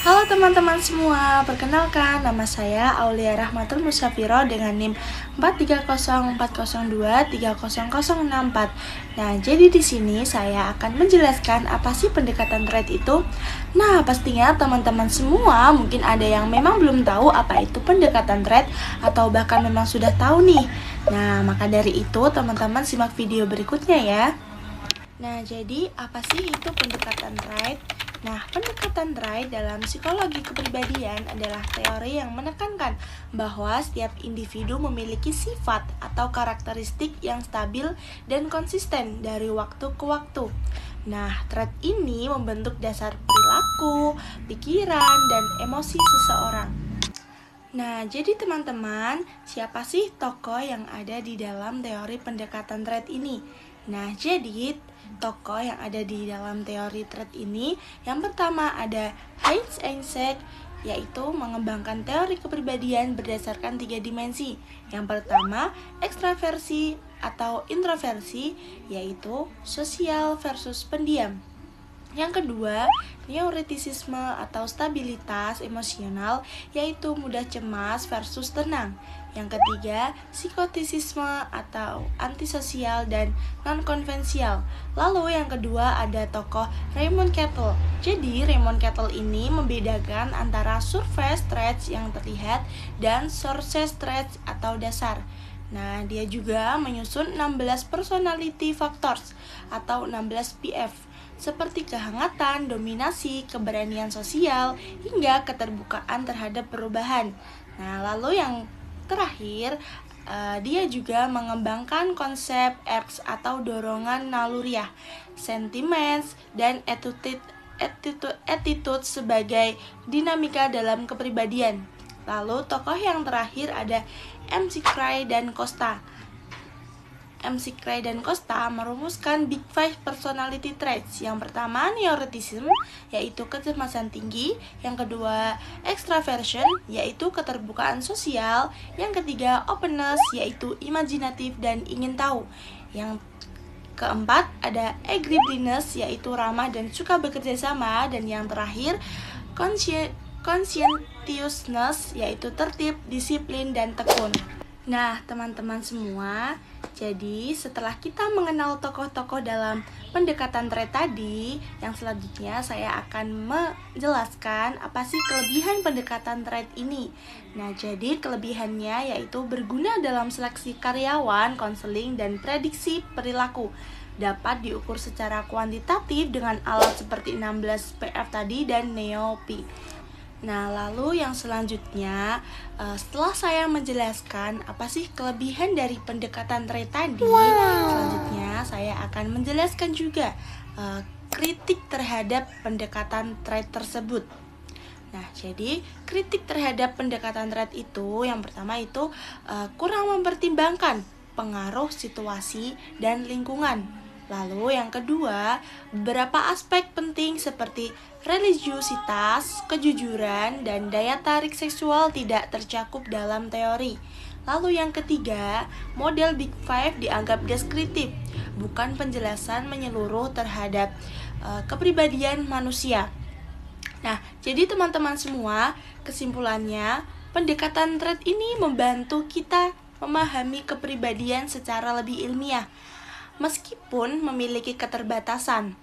Halo teman-teman semua, perkenalkan nama saya Aulia Rahmatul Musafiro dengan NIM 43040230064. Nah, jadi di sini saya akan menjelaskan apa sih pendekatan thread itu. Nah, pastinya teman-teman semua mungkin ada yang memang belum tahu apa itu pendekatan thread atau bahkan memang sudah tahu nih. Nah, maka dari itu teman-teman simak video berikutnya ya. Nah, jadi apa sih itu pendekatan thread? Nah, pendekatan thread dalam psikologi kepribadian adalah teori yang menekankan bahwa setiap individu memiliki sifat atau karakteristik yang stabil dan konsisten dari waktu ke waktu. Nah, thread ini membentuk dasar perilaku, pikiran, dan emosi seseorang. Nah, jadi teman-teman, siapa sih tokoh yang ada di dalam teori pendekatan thread ini? Nah, jadi tokoh yang ada di dalam teori thread ini, yang pertama ada Heinz Eysenck, yaitu mengembangkan teori kepribadian berdasarkan 3 dimensi. Yang pertama, ekstraversi atau introversi, yaitu sosial versus pendiam. Yang kedua, neuroticisme atau stabilitas emosional, yaitu mudah cemas versus tenang. Yang ketiga, psikotisisme atau antisosial dan non-konvensial. Lalu yang kedua ada tokoh Raymond Cattell. Jadi Raymond Cattell ini membedakan antara surface traits yang terlihat dan sources traits atau dasar. Nah, dia juga menyusun 16 personality factors atau 16 PF, seperti kehangatan, dominasi, keberanian sosial, hingga keterbukaan terhadap perubahan. Nah, lalu yang terakhir, dia juga mengembangkan konsep ERGS atau dorongan naluriah, sentiments, dan attitude sebagai dinamika dalam kepribadian. Lalu tokoh yang terakhir ada MC dan Costa merumuskan Big Five Personality Traits. Yang pertama, neuroticism, yaitu kecemasan tinggi. Yang kedua, extraversion, yaitu keterbukaan sosial. Yang ketiga, openness, yaitu imajinatif dan ingin tahu. Yang keempat, ada agreeableness, yaitu ramah dan suka bekerja sama. Dan yang terakhir, conscientiousness, yaitu tertib, disiplin, dan tekun. Nah, teman-teman semua, jadi setelah kita mengenal tokoh-tokoh dalam pendekatan thread tadi, yang selanjutnya saya akan menjelaskan apa sih kelebihan pendekatan thread ini. Nah, jadi kelebihannya yaitu berguna dalam seleksi karyawan, konseling, dan prediksi perilaku. Dapat diukur secara kuantitatif dengan alat seperti 16 PF tadi dan NEOP. Nah, lalu yang selanjutnya, setelah saya menjelaskan apa sih kelebihan dari pendekatan thread tadi, selanjutnya saya akan menjelaskan juga kritik terhadap pendekatan thread tersebut. Nah, jadi kritik terhadap pendekatan thread itu, yang pertama itu kurang mempertimbangkan pengaruh situasi dan lingkungan. Lalu yang kedua, beberapa aspek penting seperti religiusitas, kejujuran, dan daya tarik seksual tidak tercakup dalam teori. Lalu yang ketiga, model Big Five dianggap deskriptif, bukan penjelasan menyeluruh terhadap kepribadian manusia. Nah, jadi teman-teman semua, kesimpulannya, pendekatan thread ini membantu kita memahami kepribadian secara lebih ilmiah, meskipun memiliki keterbatasan.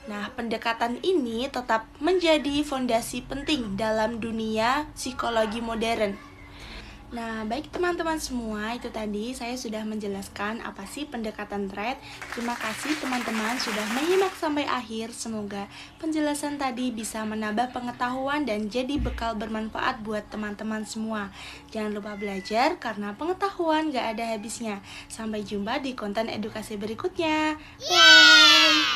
Nah, pendekatan ini tetap menjadi fondasi penting dalam dunia psikologi modern. Nah, baik teman-teman semua, itu tadi saya sudah menjelaskan apa sih pendekatan thread. Terima kasih teman-teman sudah menyimak sampai akhir. Semoga penjelasan tadi bisa menambah pengetahuan dan jadi bekal bermanfaat buat teman-teman semua. Jangan lupa belajar karena pengetahuan gak ada habisnya. Sampai jumpa di konten edukasi berikutnya. Bye!